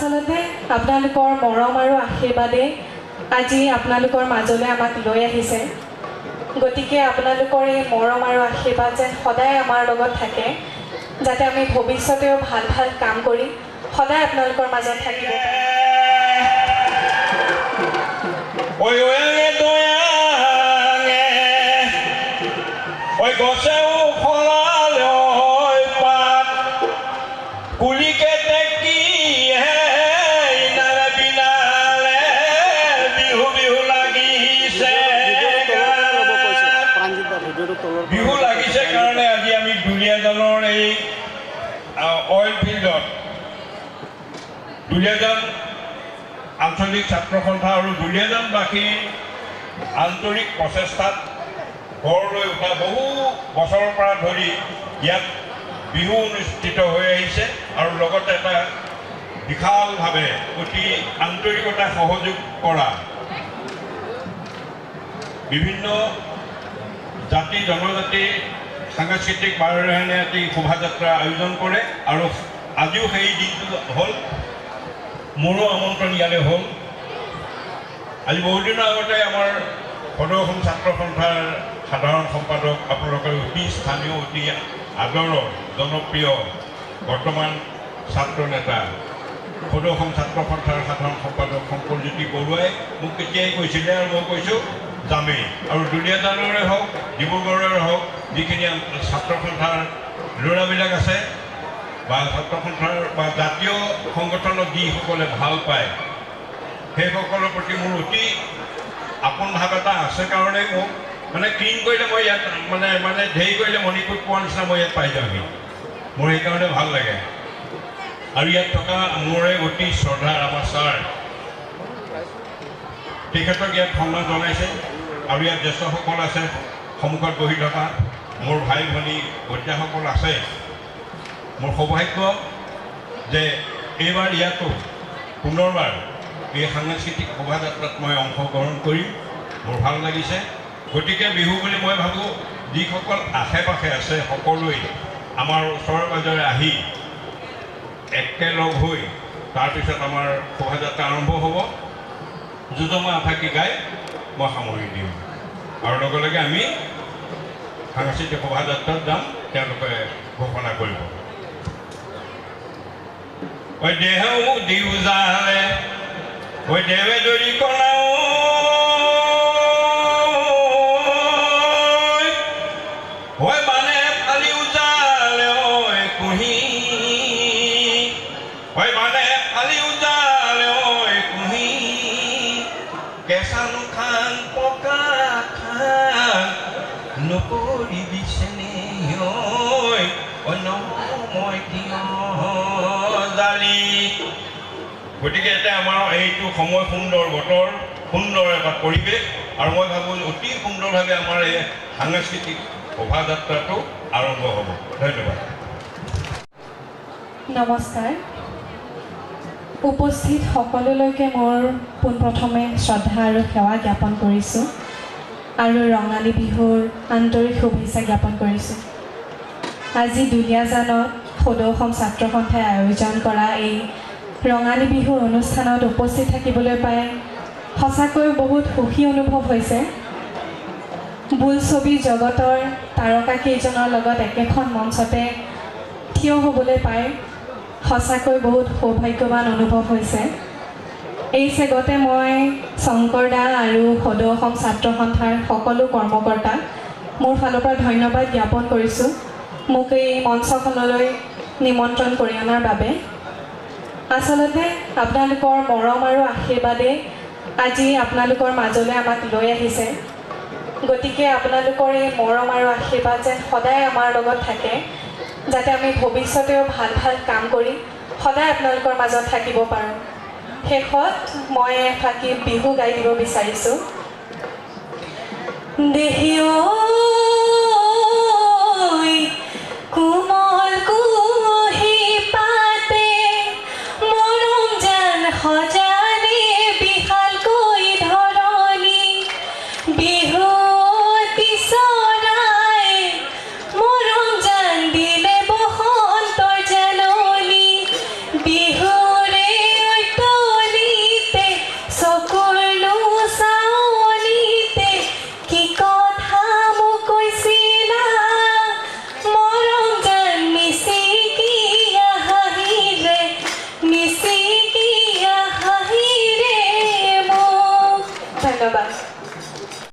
আচলতে আপোনালোকৰ মৰম আৰু আশীৰ্বাদে আজি আপোনালোকৰ মাজলৈ আমাক লৈ আহিছে। গতিকে আপোনালোকৰ এই মৰম আৰু আশীৰ্বাদ যেন সদায় আমাৰ লগত থাকে, যাতে আমি ভৱিষ্যতেও ভাল ভাল কাম কৰি সদায় আপোনালোকৰ মাজত থাকিব পাৰোঁ। বিহু লাগিছে কাৰণে আজি আমি দুলীয়াজানৰ এই অইল ফিল্ডত দুলীয়াজান আঞ্চলিক ছাত্ৰ সন্থা আৰু দুলীয়াজানবাসীৰ আন্তৰিক প্ৰচেষ্টাত গঢ় লৈ উঠা বহু বছৰৰ পৰা ধৰি ইয়াত বিহু অনুষ্ঠিত হৈ আহিছে আৰু লগতে এটা বিশালভাৱে অতি আন্তৰিকতা সহযোগ কৰা বিভিন্ন জাতি জনজাতি সাংস্কৃতিক বাৰেৰহণীয়া এটি শোভাযাত্ৰা আয়োজন কৰে আৰু আজিও সেই দিনটো হ'ল, মোৰো আমন্ত্ৰণ ইয়ালৈ হ'ল। আজি বহুদিনৰ আগতে আমাৰ সদৌ অসম ছাত্ৰ সন্থাৰ সাধাৰণ সম্পাদক আপোনালোকৰ অতি স্থানীয় অতি আদৰৰ জনপ্ৰিয় বৰ্তমান ছাত্ৰ নেতা সদৌ অসম ছাত্ৰ সন্থাৰ সাধাৰণ সম্পাদক শংকৰজ্যোতি বৰুৱাই মোক তেতিয়াই কৈছিলে আৰু মই কৈছোঁ যামেই। আৰু দুলীয়াজানৰে হওক ডিব্ৰুগড়ৰে হওক যিখিনি ছাত্ৰ সন্থাৰ ল'ৰাবিলাক আছে বা ছাত্ৰ সন্থাৰ বা জাতীয় সংগঠনত যিসকলে ভাল পায় সেইসকলৰ প্ৰতি মোৰ অতি আপোন ভাৱ এটা আছে কাৰণে মোক মানে ক্লিন কৰিলে মই ইয়াত মানে ধেৰি কৰিলে মণিপুৰ পোৱাৰ নিচিনা মই ইয়াত পাই যাওঁহি। মোৰ সেইকাৰণে ভাল লাগে। আৰু ইয়াত থকা মোৰে অতি শ্ৰদ্ধাৰ আমাৰ ছাৰ, তেখেতক ইয়াত সন্মান জনাইছে আৰু ইয়াত জ্যেষ্ঠসকল আছে, সন্মুখত বহি থকা মোৰ ভাই ভনী ভতিজাসকল আছে। মোৰ সৌভাগ্য যে এইবাৰ ইয়াতো পুনৰবাৰ এই সাংস্কৃতিক শোভাযাত্ৰাত মই অংশগ্ৰহণ কৰি মোৰ ভাল লাগিছে। গতিকে বিহু বুলি মই ভাবোঁ যিসকল আশে পাশে আছে সকলোৱে আমাৰ ওচৰে পাঁজৰে আহি একেলগ হৈ তাৰপিছত আমাৰ শোভাযাত্ৰা আৰম্ভ হ'ব। যুঁজমা আফাকি গাই মই সামৰি দিওঁ আৰু লগে লগে আমি সাংস্কৃতিক শোভাযাত্ৰাত যাম, তেওঁলোকে ঘোষণা কৰিব। ঐ দেহও দিও জালে ঐ দেৱে দৰি কলাও ঐ বানে ফালি উজালে ঐ কুহি ঐ বানে ফালি উজালে ঐ কুহি কেঁচানো খান পকা খান নকৰিবি চেনে অন্য মই তিয় জালি। গতিকে এতিয়া আমাৰ এইটো সময় সুন্দৰ, বতৰ সুন্দৰ এটা পৰিৱেশ আৰু মই ভাবোঁ অতি সুন্দৰভাৱে আমাৰ এই সাংস্কৃতিক শোভাযাত্ৰাটো আৰম্ভ হ'ব। ধন্যবাদ। নমস্কাৰ। উপস্থিত সকলোলৈকে মোৰ পোনপ্ৰথমে শ্ৰদ্ধা আৰু সেৱা জ্ঞাপন কৰিছোঁ আৰু ৰঙালী বিহুৰ আন্তৰিক শুভেচ্ছা জ্ঞাপন কৰিছোঁ। আজি দুলীয়াজানত সদৌ অসম ছাত্ৰ সন্থাই আয়োজন কৰা এই ৰঙালী বিহুৰ অনুষ্ঠানত উপস্থিত থাকিবলৈ পাই সঁচাকৈ বহুত সুখী অনুভৱ হৈছে। বোলছবি জগতৰ তাৰকাকেইজনৰ লগত একেখন মঞ্চতে থিয় হ'বলৈ পাই সঁচাকৈ বহুত সৌভাগ্যৱান অনুভৱ হৈছে। এই চেগতে মই শংকৰ দা আৰু সদৌ অসম ছাত্ৰ সন্থাৰ সকলো কৰ্মকৰ্তাক মোৰ ফালৰ পৰা ধন্যবাদ জ্ঞাপন কৰিছোঁ মোক এই মঞ্চখনলৈ নিমন্ত্ৰণ কৰি অনাৰ বাবে। আচলতে আপোনালোকৰ মৰম আৰু আশীৰ্বাদে আজি আপোনালোকৰ মাজলৈ আমাক লৈ আহিছে। গতিকে আপোনালোকৰ এই মৰম আৰু আশীৰ্বাদ যেন সদায় আমাৰ লগত থাকে, যাতে আমি ভৱিষ্যতেও ভাল ভাল কাম কৰি সদায় আপোনালোকৰ মাজত থাকিব পাৰোঁ। শেষত মই এফাকি বিহু গাই দিব বিচাৰিছোঁ। দেহিও কোমল কুহি পাতে মৰম জান